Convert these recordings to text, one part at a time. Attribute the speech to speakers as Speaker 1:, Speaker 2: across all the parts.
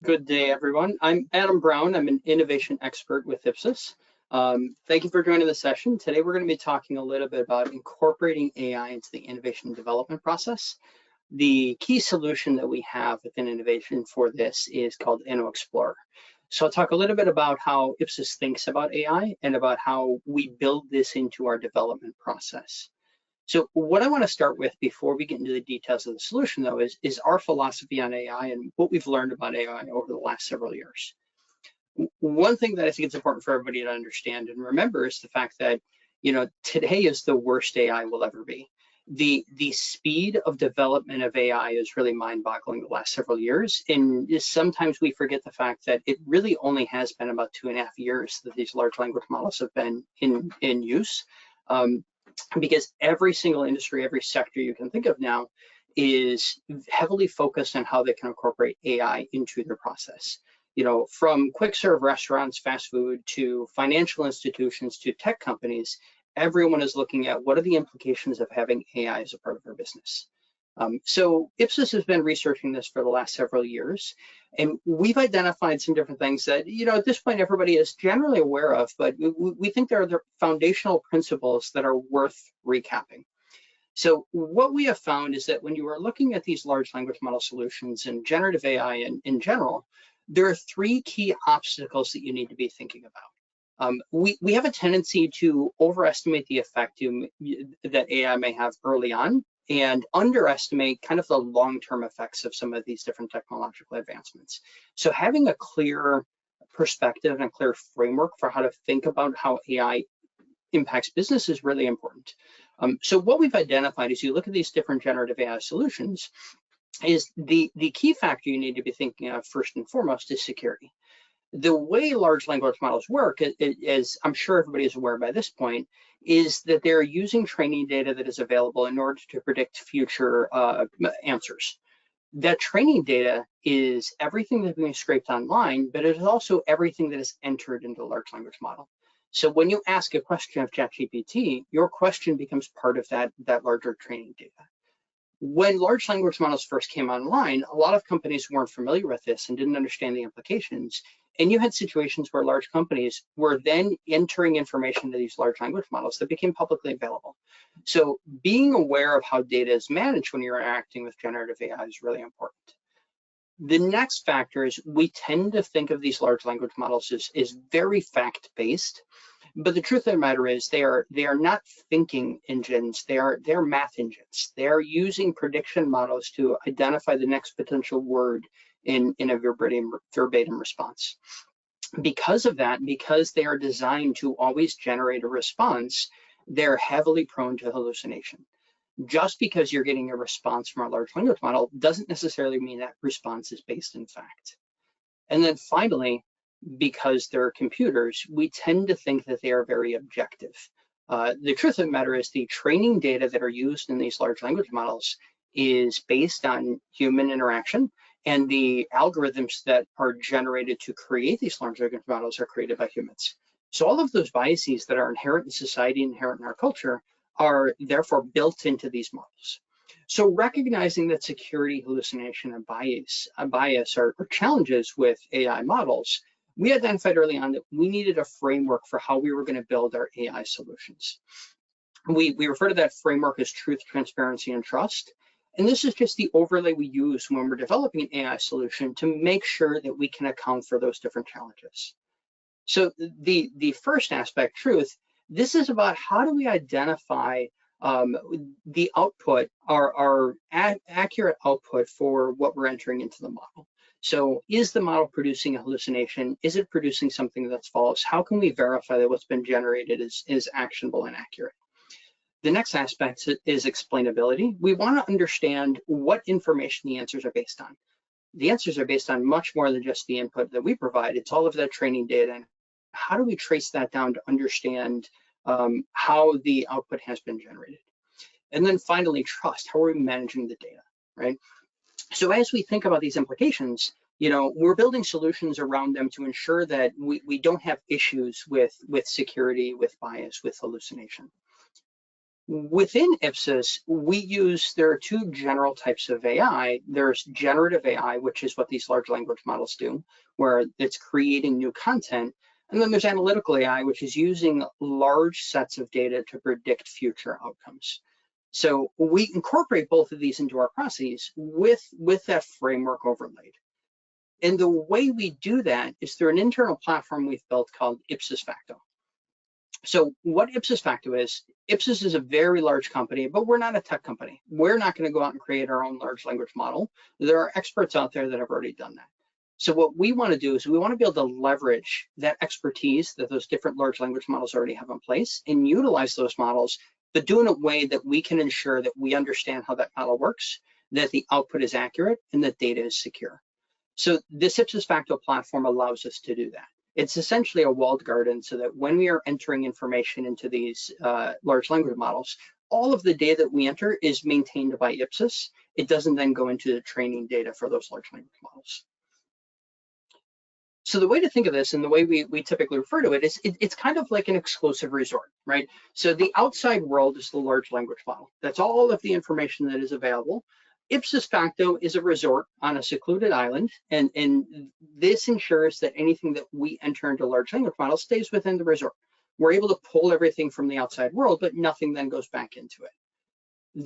Speaker 1: Good day, everyone. I'm Adam Brown. I'm an innovation expert with Ipsos. Thank you for joining the session. Today, we're going to be talking a little bit about incorporating AI into the innovation and development process. The key solution that we have within innovation for this is called INNOEXPLORER. So I'll talk a little bit about how Ipsos thinks about AI and about how we build this into our development process. So what I want to start with before we get into the details of the solution, though, is our philosophy on AI and what we've learned about AI over the last several years. One thing that I think is important for everybody to understand and remember is the fact that, today is the worst AI will ever be. The speed of development of AI is really mind-boggling the last several years, and sometimes we forget the fact that it really only has been about 2.5 years that these large language models have been in use. Because every single industry, every sector you can think of now is heavily focused on how they can incorporate AI into their process. From quick serve restaurants, fast food, to financial institutions, to tech companies, everyone is looking at what are the implications of having AI as a part of their business. So Ipsos has been researching this for the last several years, and we've identified some different things that, at this point, everybody is generally aware of, but we think there are the foundational principles that are worth recapping. So what we have found is that when you are looking at these large language model solutions and generative AI in general, there are 3 key obstacles that you need to be thinking about. We have a tendency to overestimate the effect that AI may have early on and underestimate kind of the long-term effects of some of these different technological advancements. So having a clear perspective and a clear framework for how to think about how AI impacts business is really important. So what we've identified as you look at these different generative AI solutions is the key factor you need to be thinking of first and foremost is security. The way large language models work, as I'm sure everybody is aware by this point, is that they're using training data that is available in order to predict future answers. That training data is everything that's being scraped online, but it is also everything that is entered into the large language model. So when you ask a question of ChatGPT, your question becomes part of that larger training data. When large language models first came online, a lot of companies weren't familiar with this and didn't understand the implications. And you had situations where large companies were then entering information to these large language models that became publicly available. So being aware of how data is managed when you're interacting with generative AI is really important. The next factor is we tend to think of these large language models as very fact-based, but the truth of the matter is they are not thinking engines, they are math engines. They are using prediction models to identify the next potential word in a verbatim response. Because of that, because they are designed to always generate a response, they're heavily prone to hallucination. Just because you're getting a response from a large language model doesn't necessarily mean that response is based in fact. And then finally, because they're computers, we tend to think that they are very objective. The truth of the matter is the training data that are used in these large language models is based on human interaction, and the algorithms that are generated to create these large language models are created by humans. So all of those biases that are inherent in society, inherent in our culture, are therefore built into these models. So recognizing that security, hallucination, and bias are challenges with AI models, we identified early on that we needed a framework for how we were going to build our AI solutions. We refer to that framework as truth, transparency, and trust. And this is just the overlay we use when we're developing an AI solution to make sure that we can account for those different challenges. So the first aspect, truth, this is about how do we identify the output, our accurate output for what we're entering into the model. So is the model producing a hallucination? Is it producing something that's false? How can we verify that what's been generated is actionable and accurate? The next aspect is explainability. We want to understand what information the answers are based on. The answers are based on much more than just the input that we provide. It's all of that training data. And how do we trace that down to understand how the output has been generated? And then finally, trust. How are we managing the data, right? So as we think about these implications, we're building solutions around them to ensure that we don't have issues with security, with bias, with hallucination. Within Ipsos, there are two general types of AI. There's generative AI, which is what these large language models do, where it's creating new content. And then there's analytical AI, which is using large sets of data to predict future outcomes. So we incorporate both of these into our processes with that framework overlaid. And the way we do that is through an internal platform we've built called Ipsos Facto. So what Ipsos Facto is, Ipsos is a very large company, but we're not a tech company. We're not going to go out and create our own large language model. There are experts out there that have already done that. So what we want to do is we want to be able to leverage that expertise that those different large language models already have in place and utilize those models, but do in a way that we can ensure that we understand how that model works, that the output is accurate, and that data is secure. So this Ipsos Facto platform allows us to do that. It's essentially a walled garden so that when we are entering information into these large language models, all of the data that we enter is maintained by Ipsos. It doesn't then go into the training data for those large language models. So the way to think of this and the way we typically refer to it is it's kind of like an exclusive resort, right? So the outside world is the large language model. That's all of the information that is available. Ipsos Facto is a resort on a secluded island, and this ensures that anything that we enter into large language models stays within the resort. We're able to pull everything from the outside world, but nothing then goes back into it.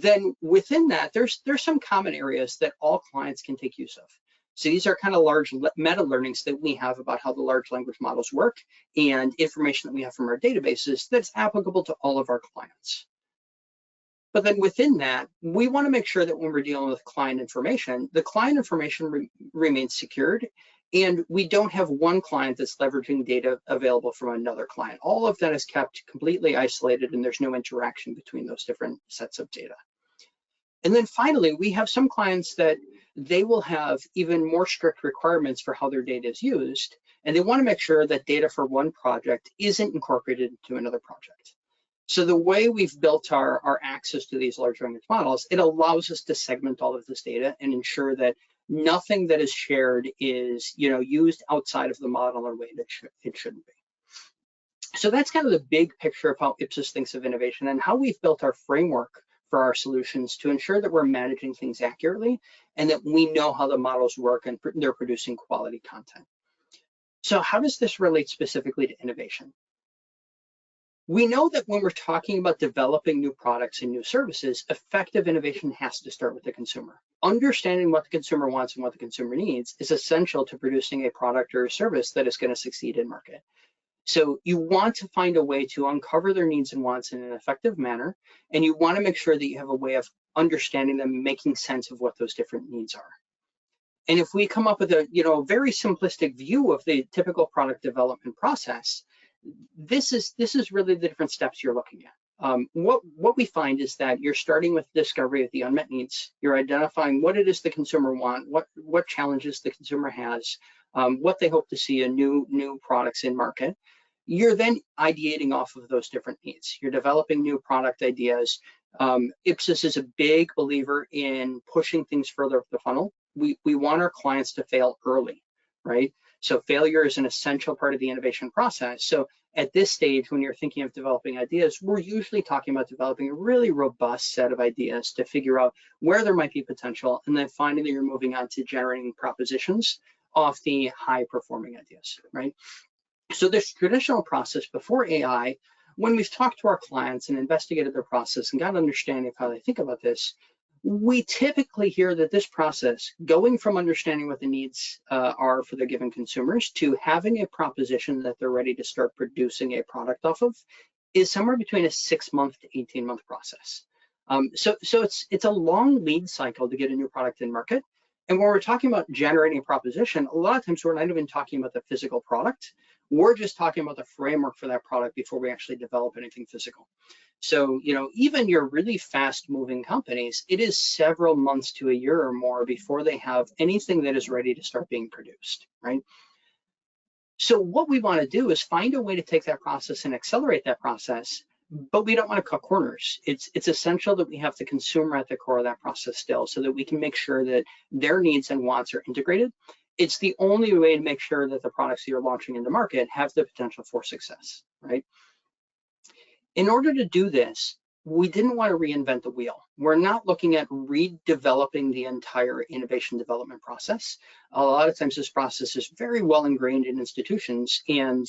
Speaker 1: Then within that, there's some common areas that all clients can take use of. So these are kind of large meta learnings that we have about how the large language models work and information that we have from our databases that's applicable to all of our clients. But then within that, we want to make sure that when we're dealing with client information, the client information remains secured, and we don't have one client that's leveraging data available from another client. All of that is kept completely isolated, and there's no interaction between those different sets of data. And then finally, we have some clients that they will have even more strict requirements for how their data is used, and they want to make sure that data for one project isn't incorporated into another project. So the way we've built our access to these large language models, it allows us to segment all of this data and ensure that nothing that is shared is used outside of the model in a way that it shouldn't be. So that's kind of the big picture of how Ipsos thinks of innovation and how we've built our framework for our solutions to ensure that we're managing things accurately and that we know how the models work and they're producing quality content. So how does this relate specifically to innovation? We know that when we're talking about developing new products and new services, effective innovation has to start with the consumer. Understanding what the consumer wants and what the consumer needs is essential to producing a product or a service that is going to succeed in market. So you want to find a way to uncover their needs and wants in an effective manner, and you want to make sure that you have a way of understanding them, making sense of what those different needs are. And if we come up with a very simplistic view of the typical product development process, this is really the different steps you're looking at. What we find is that you're starting with discovery of the unmet needs. You're identifying what it is the consumer want, what challenges the consumer has, what they hope to see in new products in market. You're then ideating off of those different needs. You're developing new product ideas. Ipsos is a big believer in pushing things further up the funnel. We want our clients to fail early, right? So failure is an essential part of the innovation process. So at this stage, when you're thinking of developing ideas, we're usually talking about developing a really robust set of ideas to figure out where there might be potential, and then finally you're moving on to generating propositions off the high performing ideas, right? So this traditional process before AI, when we've talked to our clients and investigated their process and got an understanding of how they think about this, we typically hear that this process, going from understanding what the needs are for the given consumers to having a proposition that they're ready to start producing a product off of, is somewhere between a 6-month to 18-month process. So it's a long lead cycle to get a new product in market. And when we're talking about generating a proposition, a lot of times we're not even talking about the physical product. We're just talking about the framework for that product before we actually develop anything physical. So, even your really fast moving companies, it is several months to a year or more before they have anything that is ready to start being produced, right? So what we want to do is find a way to take that process and accelerate that process, but we don't want to cut corners. It's essential that we have the consumer at the core of that process still, so that we can make sure that their needs and wants are integrated. It's the only way to make sure that the products that you're launching into market have the potential for success, right? In order to do this, we didn't want to reinvent the wheel. We're not looking at redeveloping the entire innovation development process. A lot of times this process is very well ingrained in institutions, and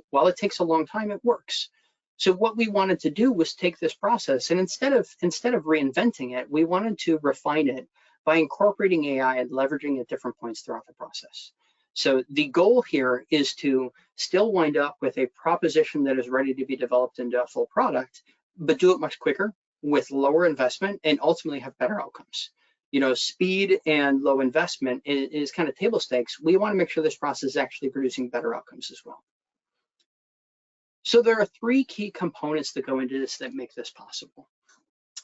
Speaker 1: while it takes a long time, it works. So what we wanted to do was take this process, and instead of reinventing it, we wanted to refine it by incorporating AI and leveraging at different points throughout the process. So the goal here is to still wind up with a proposition that is ready to be developed into a full product, but do it much quicker with lower investment and ultimately have better outcomes. Speed and low investment is kind of table stakes. We want to make sure this process is actually producing better outcomes as well. So there are three key components that go into this that make this possible.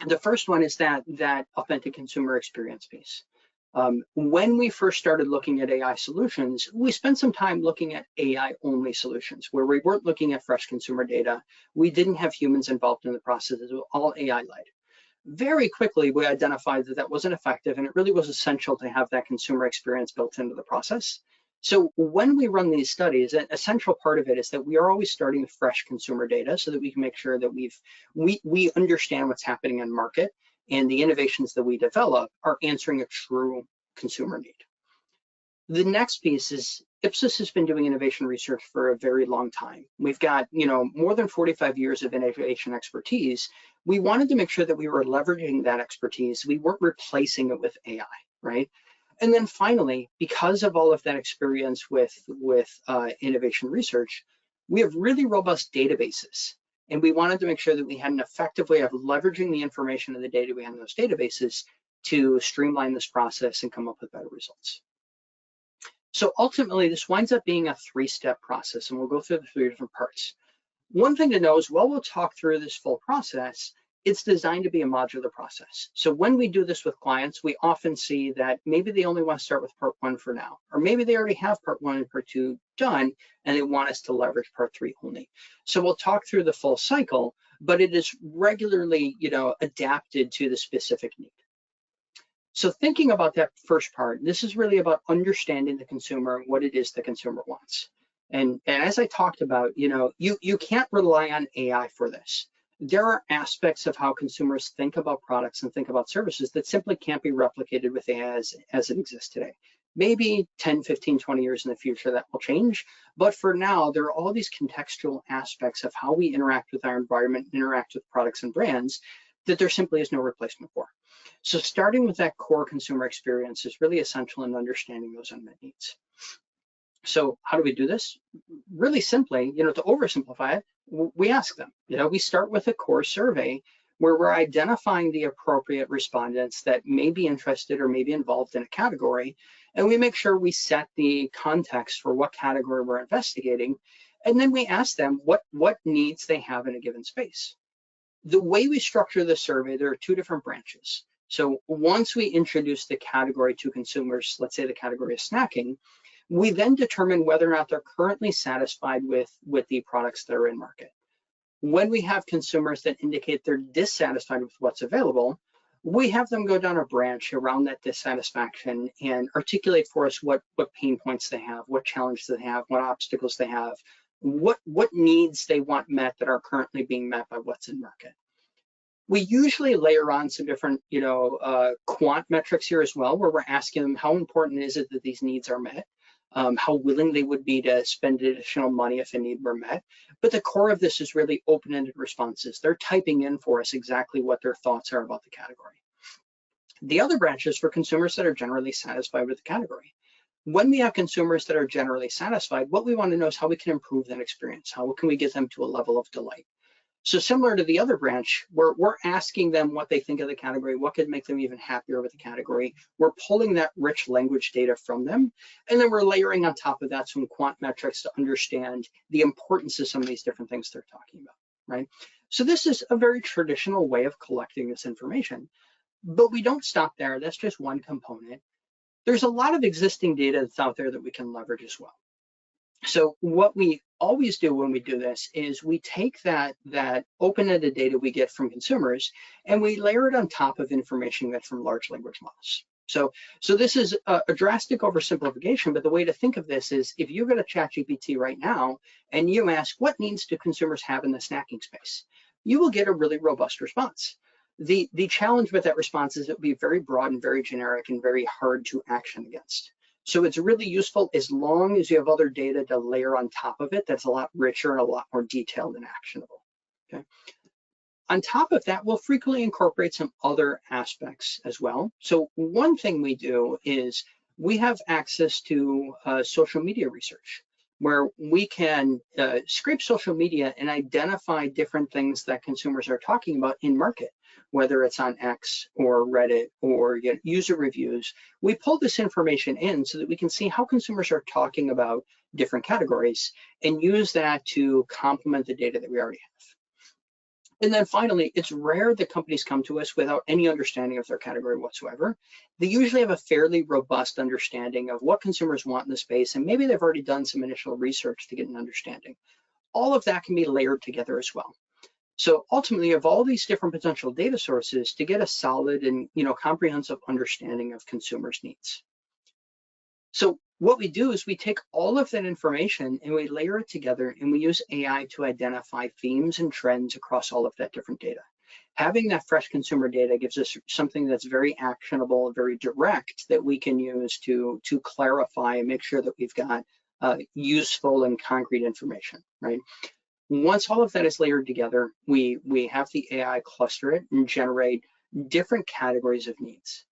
Speaker 1: The first one is that authentic consumer experience piece. When we first started looking at AI solutions, we spent some time looking at AI-only solutions where we weren't looking at fresh consumer data. We didn't have humans involved in the process. It was all AI-led. Very quickly, we identified that wasn't effective, and it really was essential to have that consumer experience built into the process. So when we run these studies, an essential part of it is that we are always starting with fresh consumer data so that we can make sure that we understand what's happening in market, and the innovations that we develop are answering a true consumer need. The next piece is Ipsos has been doing innovation research for a very long time. We've got more than 45 years of innovation expertise. We wanted to make sure that we were leveraging that expertise. We weren't replacing it with AI, right? And then finally, because of all of that experience with innovation research, we have really robust databases. And we wanted to make sure that we had an effective way of leveraging the information and the data we had in those databases to streamline this process and come up with better results. So ultimately, this winds up being a three-step process, and we'll go through the three different parts. One thing to know is while we'll talk through this full process, it's designed to be a modular process. So when we do this with clients, we often see that maybe they only want to start with part one for now, or maybe they already have part one and part two done, and they want us to leverage part three only. So we'll talk through the full cycle, but it is regularly, adapted to the specific need. So thinking about that first part, this is really about understanding the consumer, what it is the consumer wants. And as I talked about, you can't rely on AI for this. There are aspects of how consumers think about products and think about services that simply can't be replicated with AI as it exists today. Maybe 10, 15, 20 years in the future that will change. But for now, there are all these contextual aspects of how we interact with our environment, interact with products and brands that there simply is no replacement for. So starting with that core consumer experience is really essential in understanding those unmet needs. So how do we do this? Really simply, to oversimplify it, we ask them. We start with a core survey where we're identifying the appropriate respondents that may be interested or may be involved in a category, and we make sure we set the context for what category we're investigating, and then we ask them what needs they have in a given space. The way we structure the survey, there are two different branches. So once we introduce the category to consumers, let's say the category is snacking, we then determine whether or not they're currently satisfied with the products that are in market. When we have consumers that indicate they're dissatisfied with what's available, we have them go down a branch around that dissatisfaction and articulate for us what pain points they have, what challenges they have, what obstacles they have, what needs they want met that are currently being met by what's in market. We usually layer on some different, quant metrics here as well, where we're asking them how important is it that these needs are met, how willing they would be to spend additional money if a need were met. But the core of this is really open-ended responses. They're typing in for us exactly what their thoughts are about the category. The other branch is for consumers that are generally satisfied with the category. When we have consumers that are generally satisfied, what we want to know is how we can improve that experience. How can we get them to a level of delight? So similar to the other branch, we're asking them what they think of the category, what could make them even happier with the category. We're pulling that rich language data from them, and then we're layering on top of that some quant metrics to understand the importance of some of these different things they're talking about, right? So this is a very traditional way of collecting this information, but we don't stop there. That's just one component. There's a lot of existing data that's out there that we can leverage as well. So what we always do when we do this is we take that open-ended data we get from consumers and we layer it on top of information we get from large language models. So this is a drastic oversimplification, but the way to think of this is if you go to ChatGPT right now and you ask what needs do consumers have in the snacking space, you will get a really robust response. The challenge with that response is it will be very broad and very generic and very hard to action against. So it's really useful as long as you have other data to layer on top of it that's a lot richer and a lot more detailed and actionable. Okay. On top of that, we'll frequently incorporate some other aspects as well. So one thing we do is we have access to social media research, where we can scrape social media and identify different things that consumers are talking about in market, whether it's on X or Reddit or user reviews. We pull this information in so that we can see how consumers are talking about different categories and use that to complement the data that we already have. And then finally, it's rare that companies come to us without any understanding of their category whatsoever. They usually have a fairly robust understanding of what consumers want in the space, and maybe they've already done some initial research to get an understanding. All of that can be layered together as well. So ultimately, you have all these different potential data sources to get a solid and comprehensive understanding of consumers' needs. So what we do is we take all of that information and we layer it together, and we use AI to identify themes and trends across all of that different data. Having that fresh consumer data gives us something that's very actionable, very direct, that we can use to clarify and make sure that we've got useful and concrete information, right? Once all of that is layered together, we have the AI cluster it and generate different categories of needs.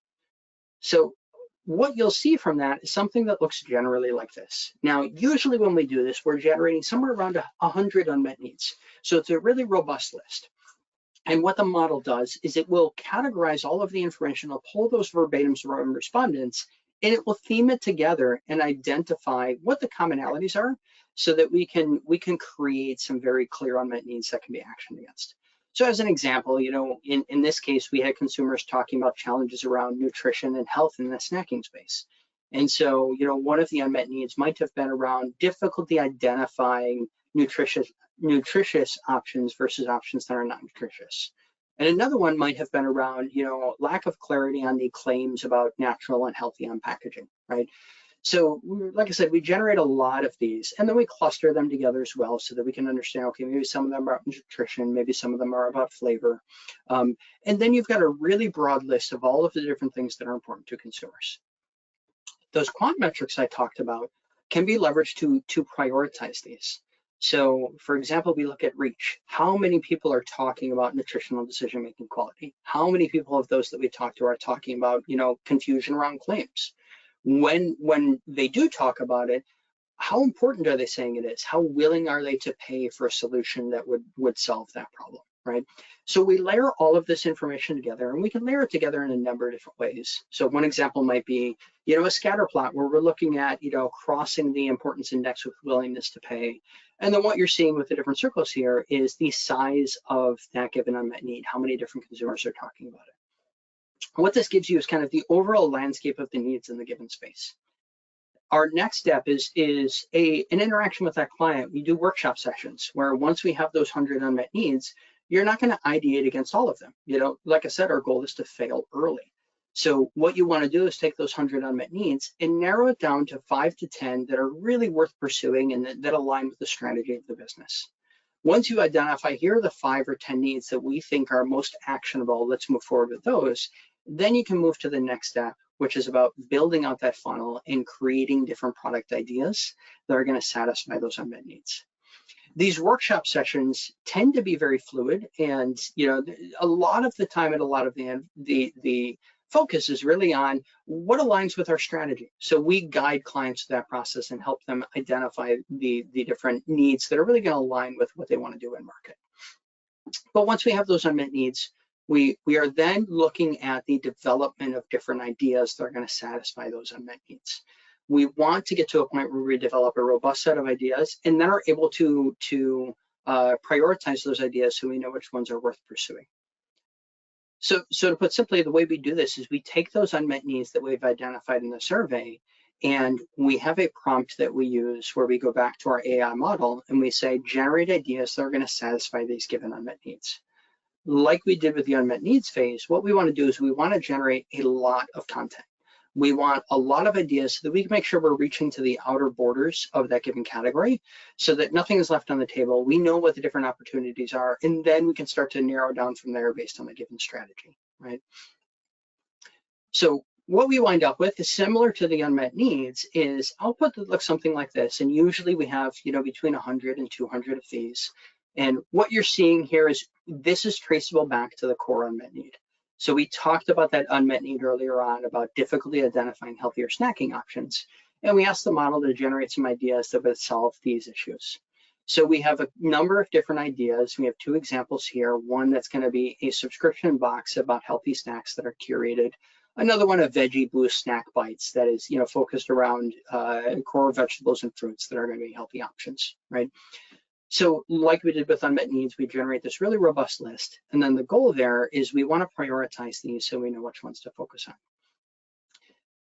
Speaker 1: So what you'll see from that is something that looks generally like this. Now, usually when we do this, we're generating somewhere around 100 unmet needs. So it's a really robust list. And what the model does is it will categorize all of the information, it'll pull those verbatims from respondents, and it will theme it together and identify what the commonalities are so that we can create some very clear unmet needs that can be actioned against. So as an example, in this case, we had consumers talking about challenges around nutrition and health in the snacking space. And so, one of the unmet needs might have been around difficulty identifying nutritious options versus options that are not nutritious. And another one might have been around, lack of clarity on the claims about natural and healthy on packaging, right? So like I said, we generate a lot of these, and then we cluster them together as well so that we can understand, okay, maybe some of them are about nutrition, maybe some of them are about flavor. And then you've got a really broad list of all of the different things that are important to consumers. Those quant metrics I talked about can be leveraged to prioritize these. So for example, we look at reach. How many people are talking about nutritional decision-making quality? How many people of those that we talk to are talking about, confusion around claims? When they do talk about it, how important are they saying it is? How willing are they to pay for a solution that would solve that problem, right? So we layer all of this information together, and we can layer it together in a number of different ways. So one example might be, a scatter plot where we're looking at, crossing the importance index with willingness to pay. And then what you're seeing with the different circles here is the size of that given unmet need, how many different consumers are talking about it. What this gives you is kind of the overall landscape of the needs in the given space. Our next step is an interaction with that client. We do workshop sessions where once we have those 100 unmet needs, you're not going to ideate against all of them. Like I said, our goal is to fail early. So what you want to do is take those 100 unmet needs and narrow it down to 5 to 10 that are really worth pursuing and that align with the strategy of the business. Once you identify, here are the 5 or 10 needs that we think are most actionable, let's move forward with those. Then you can move to the next step, which is about building out that funnel and creating different product ideas that are going to satisfy those unmet needs. These workshop sessions tend to be very fluid, and a lot of the time and a lot of the focus is really on what aligns with our strategy. So we guide clients to that process and help them identify the different needs that are really going to align with what they want to do in market. But once we have those unmet needs, we are then looking at the development of different ideas that are going to satisfy those unmet needs. We want to get to a point where we develop a robust set of ideas and then are able to prioritize those ideas so we know which ones are worth pursuing. So to put simply, the way we do this is we take those unmet needs that we've identified in the survey, and we have a prompt that we use where we go back to our AI model and we say, generate ideas that are going to satisfy these given unmet needs. Like we did with the unmet needs phase, what we want to do is we want to generate a lot of content. We want a lot of ideas so that we can make sure we're reaching to the outer borders of that given category so that nothing is left on the table. We know what the different opportunities are, and then we can start to narrow down from there based on the given strategy, right? So what we wind up with is similar to the unmet needs is output that looks something like this. And usually we have, between 100 and 200 of these. And what you're seeing here is this is traceable back to the core unmet need. So we talked about that unmet need earlier on about difficulty identifying healthier snacking options. And we asked the model to generate some ideas that would solve these issues. So we have a number of different ideas. We have two examples here. One that's going to be a subscription box about healthy snacks that are curated. Another one, a veggie boost snack bites that is, focused around core vegetables and fruits that are going to be healthy options, right? So like we did with unmet needs, we generate this really robust list. And then the goal there is we want to prioritize these so we know which ones to focus on.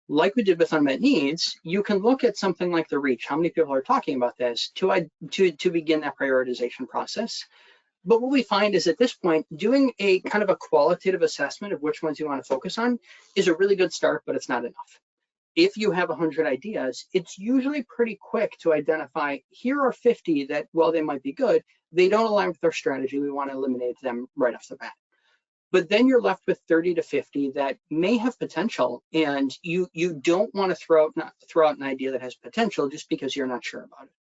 Speaker 1: Like we did with unmet needs, you can look at something like the reach. How many people are talking about this to begin that prioritization process? But what we find is at this point, doing a kind of a qualitative assessment of which ones you want to focus on is a really good start, but it's not enough. If you have 100 ideas, it's usually pretty quick to identify, here are 50 that, while they might be good, they don't align with our strategy. We want to eliminate them right off the bat. But then you're left with 30 to 50 that may have potential, and you don't want to throw out an idea that has potential just because you're not sure about it.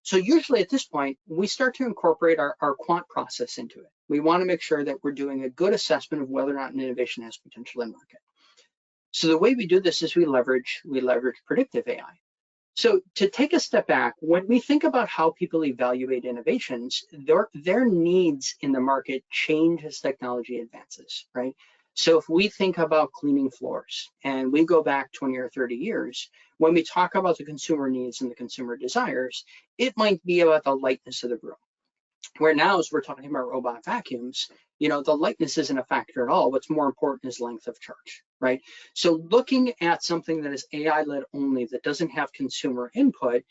Speaker 1: So usually at this point, we start to incorporate our quant process into it. We want to make sure that we're doing a good assessment of whether or not an innovation has potential in market. So the way we do this is we leverage predictive AI. So to take a step back, when we think about how people evaluate innovations, their needs in the market change as technology advances, right? So if we think about cleaning floors and we go back 20 or 30 years, when we talk about the consumer needs and the consumer desires, it might be about the lightness of the room. Where now, as we're talking about robot vacuums, the lightness isn't a factor at all. What's more important is length of charge, right? So looking at something that is AI-led only, that doesn't have consumer input,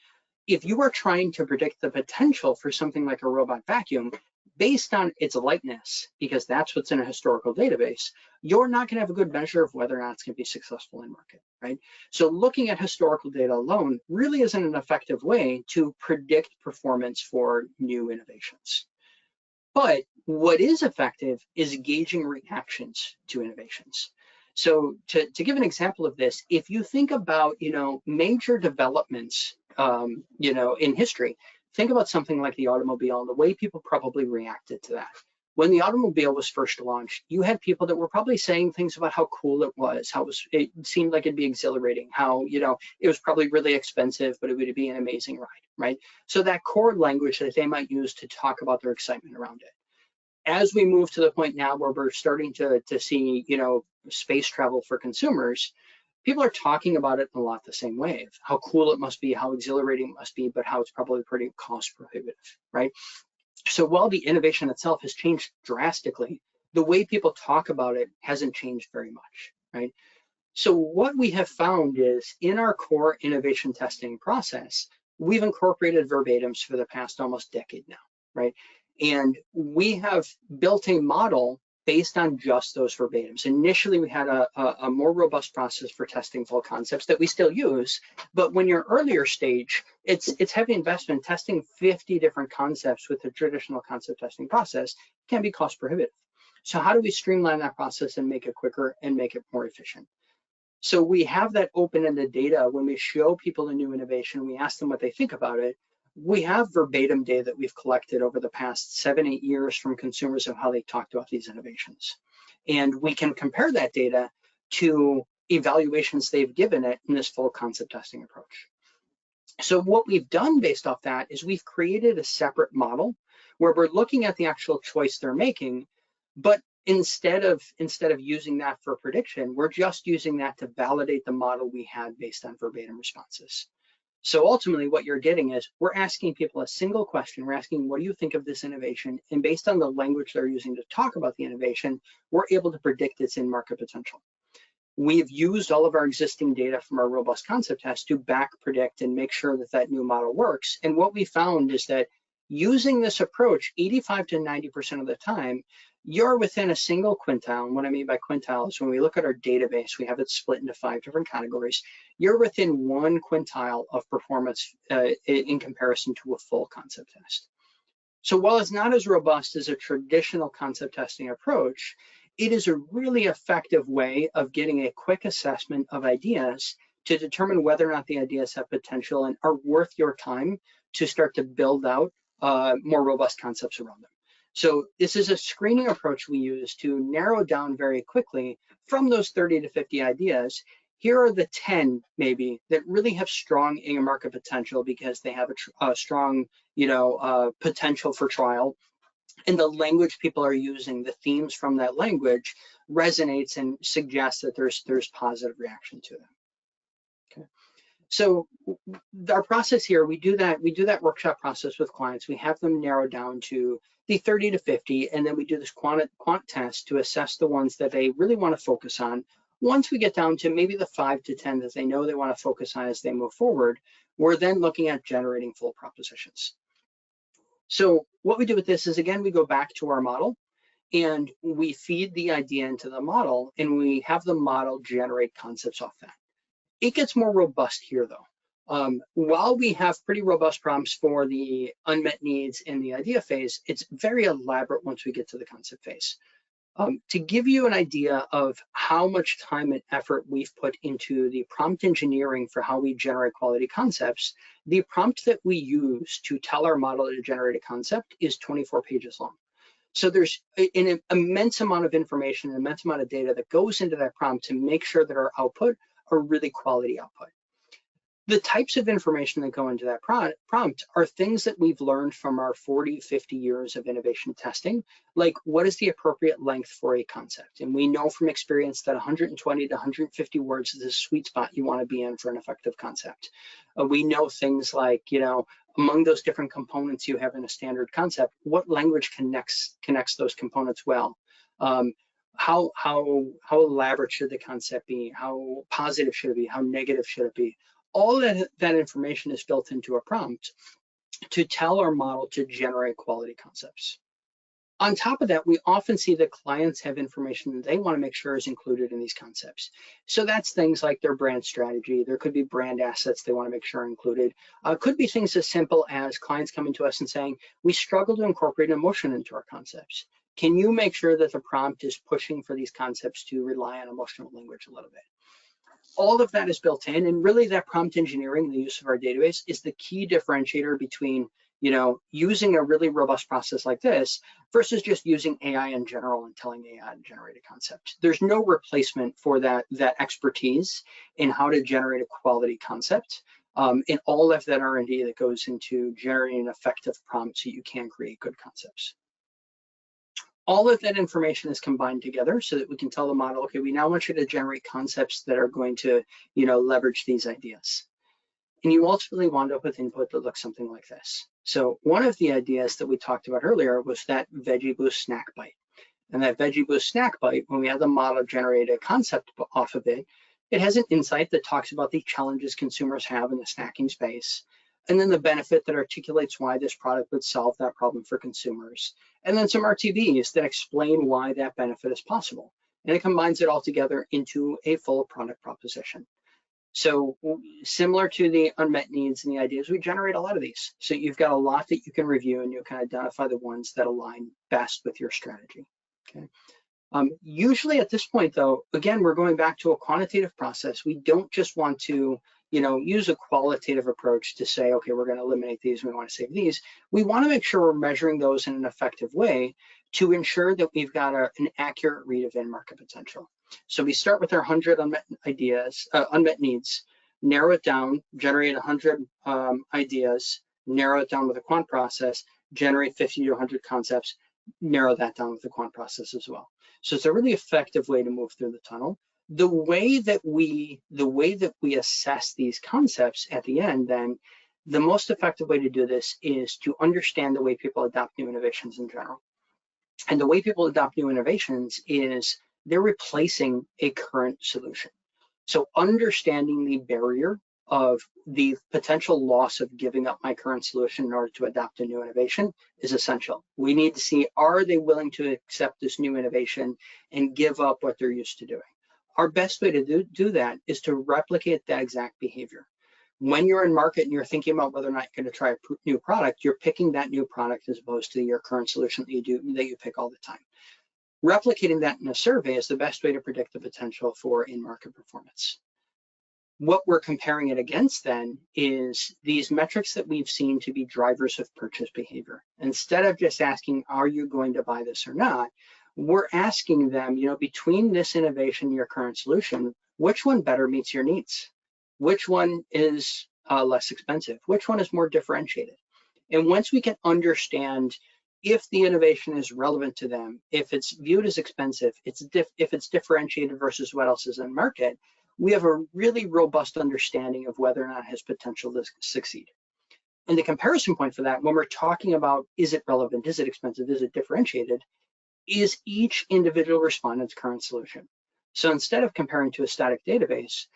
Speaker 1: if you are trying to predict the potential for something like a robot vacuum, based on its lightness, because that's what's in a historical database, you're not going to have a good measure of whether or not it's going to be successful in market, right? So looking at historical data alone really isn't an effective way to predict performance for new innovations. But what is effective is gauging reactions to innovations. So to give an example of this, if you think about, major developments, in history, think about something like the automobile and the way people probably reacted to that. When the automobile was first launched, you had people that were probably saying things about how cool it was, how it seemed like it'd be exhilarating, how, it was probably really expensive, but it would be an amazing ride, right? So that core language that they might use to talk about their excitement around it. As we move to the point now where we're starting to see, space travel for consumers, people are talking about it in a lot the same way, of how cool it must be, how exhilarating it must be, but how it's probably pretty cost prohibitive, right? So while the innovation itself has changed drastically, the way people talk about it hasn't changed very much, right? So what we have found is in our core innovation testing process, we've incorporated verbatims for the past almost decade now, right? And we have built a model based on just those verbatims. Initially, we had a more robust process for testing full concepts that we still use, but when you're earlier stage, it's heavy investment. Testing 50 different concepts with a traditional concept testing process can be cost prohibitive. So how do we streamline that process and make it quicker and make it more efficient? So we have that open-ended data. When we show people a new innovation, we ask them what they think about it. We have verbatim data that we've collected over the past 7-8 years from consumers of how they talked about these innovations. And we can compare that data to evaluations they've given it in this full concept testing approach. So what we've done based off that is we've created a separate model where we're looking at the actual choice they're making, but instead of using that for prediction, we're just using that to validate the model we had based on verbatim responses. So ultimately what you're getting is we're asking people a single question. We're asking, what do you think of this innovation? And based on the language they're using to talk about the innovation, we're able to predict its in-market potential. We've used all of our existing data from our robust concept test to back predict and make sure that that new model works. And what we found is that using this approach, 85 to 90% of the time, you're within a single quintile. And what I mean by quintile is when we look at our database, we have it split into 5 different categories. You're within 1 quintile of performance in comparison to a full concept test. So while it's not as robust as a traditional concept testing approach, it is a really effective way of getting a quick assessment of ideas to determine whether or not the ideas have potential and are worth your time to start to build out more robust concepts around them. So this is a screening approach we use to narrow down very quickly from those 30 to 50 ideas. Here are the 10 maybe that really have strong market potential because they have a strong, potential for trial. And the language people are using, the themes from that language resonates and suggests that there's positive reaction to them. Okay. So our process here, we do that workshop process with clients. We have them narrow down to the 30 to 50, and then we do this quant test to assess the ones that they really want to focus on. Once we get down to maybe the 5 to 10 that they know they want to focus on as they move forward, we're then looking at generating full propositions. So what we do with this is, again, we go back to our model and we feed the idea into the model and we have the model generate concepts off that. It gets more robust here though. While we have pretty robust prompts for the unmet needs in the idea phase, it's very elaborate once we get to the concept phase. To give you an idea of how much time and effort we've put into the prompt engineering for how we generate quality concepts, the prompt that we use to tell our model to generate a concept is 24 pages long. So there's an immense amount of information, an immense amount of data that goes into that prompt to make sure that our output are really quality output. The types of information that go into that prompt are things that we've learned from our 40, 50 years of innovation testing, like what is the appropriate length for a concept? And we know from experience that 120 to 150 words is the sweet spot you want to be in for an effective concept. We know things like, among those different components you have in a standard concept, what language connects those components well? How elaborate should the concept be? How positive should it be? How negative should it be? All that information is built into a prompt to tell our model to generate quality concepts. On top of that, we often see that clients have information that they want to make sure is included in these concepts. So that's things like their brand strategy. There could be brand assets they want to make sure are included. Could be things as simple as clients coming to us and saying, we struggle to incorporate emotion into our concepts. Can you make sure that the prompt is pushing for these concepts to rely on emotional language a little bit? All of that is built in, and really that prompt engineering, the use of our database, is the key differentiator between using a really robust process like this versus just using AI in general and telling AI to generate a concept. There's no replacement for that expertise in how to generate a quality concept, and all of that R&D that goes into generating an effective prompt so you can create good concepts. All of that information is combined together so that we can tell the model, okay, we now want you to generate concepts that are going to, leverage these ideas. And you ultimately wound up with input that looks something like this. So one of the ideas that we talked about earlier was that Veggie Boost snack bite. And that Veggie Boost snack bite, when we have the model generate a concept off of it, it has an insight that talks about the challenges consumers have in the snacking space, and then the benefit that articulates why this product would solve that problem for consumers, and then some RTVs that explain why that benefit is possible. And it combines it all together into a full product proposition. So similar to the unmet needs and the ideas, we generate a lot of these. So you've got a lot that you can review and you can identify the ones that align best with your strategy. Okay. Usually at this point though, again, we're going back to a quantitative process. We don't just want to use a qualitative approach to say, okay, we're going to eliminate these, we want to save these. We want to make sure we're measuring those in an effective way to ensure that we've got an accurate read of end market potential. So we start with our 100 unmet needs, narrow it down, generate 100 ideas, narrow it down with a quant process, generate 50 to 100 concepts, narrow that down with the quant process as well. So it's a really effective way to move through the tunnel. The way that we assess these concepts at the end, then, the most effective way to do this is to understand the way people adopt new innovations in general. And the way people adopt new innovations is they're replacing a current solution. So understanding the barrier of the potential loss of giving up my current solution in order to adopt a new innovation is essential. We need to see, are they willing to accept this new innovation and give up what they're used to doing? Our best way to do that is to replicate that exact behavior. When you're in market and you're thinking about whether or not you're going to try a new product, you're picking that new product as opposed to your current solution that you pick all the time. Replicating that in a survey is the best way to predict the potential for in-market performance. What we're comparing it against then is these metrics that we've seen to be drivers of purchase behavior. Instead of just asking, are you going to buy this or not, we're asking them, between this innovation and your current solution, which one better meets your needs? Which one is less expensive? Which one is more differentiated? And once we can understand if the innovation is relevant to them, if it's viewed as expensive, if it's differentiated versus what else is in market, we have a really robust understanding of whether or not it has potential to succeed. And the comparison point for that, when we're talking about, is it relevant, is it expensive, is it differentiated, is each individual respondent's current solution. So instead of comparing to a static database,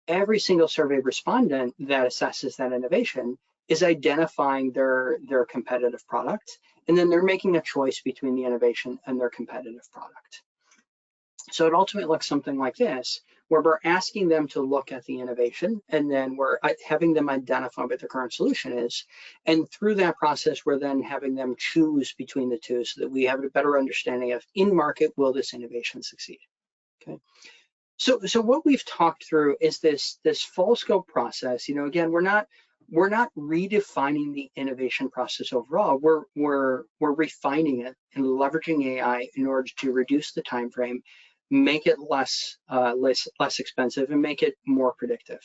Speaker 1: every single survey respondent that assesses that innovation is identifying their competitive product, and then they're making a choice between the innovation and their competitive product. So it ultimately looks something like this, where we're asking them to look at the innovation, and then we're having them identify what the current solution is. And through that process, we're then having them choose between the two so that we have a better understanding of in market, will this innovation succeed? Okay. So what we've talked through is this full scope process. Again, we're not redefining the innovation process overall. We're refining it and leveraging AI in order to reduce the time frame, make it less expensive, and make it more predictive.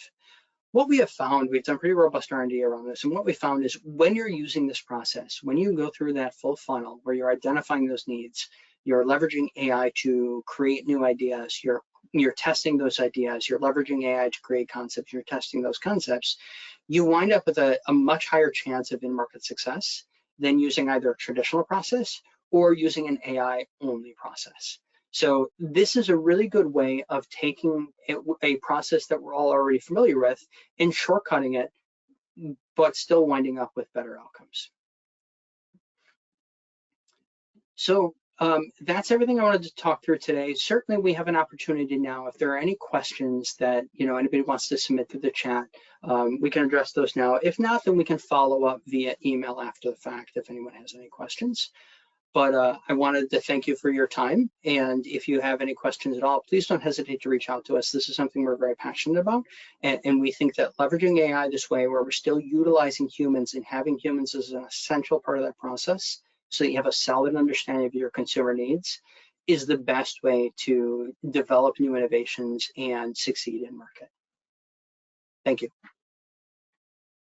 Speaker 1: What we have found, we've done pretty robust R&D around this, and what we found is when you're using this process, when you go through that full funnel where you're identifying those needs, you're leveraging AI to create new ideas, you're testing those ideas, you're leveraging AI to create concepts, you're testing those concepts, you wind up with a much higher chance of in-market success than using either a traditional process or using an AI-only process. So this is a really good way of taking a process that we're all already familiar with and shortcutting it, but still winding up with better outcomes. So that's everything I wanted to talk through today. Certainly we have an opportunity now, if there are any questions that anybody wants to submit through the chat, we can address those now. If not, then we can follow up via email after the fact if anyone has any questions. But I wanted to thank you for your time, and if you have any questions at all, please don't hesitate to reach out to us. This is something we're very passionate about, and we think that leveraging AI this way, where we're still utilizing humans and having humans as an essential part of that process, so that you have a solid understanding of your consumer needs, is the best way to develop new innovations and succeed in market. Thank you.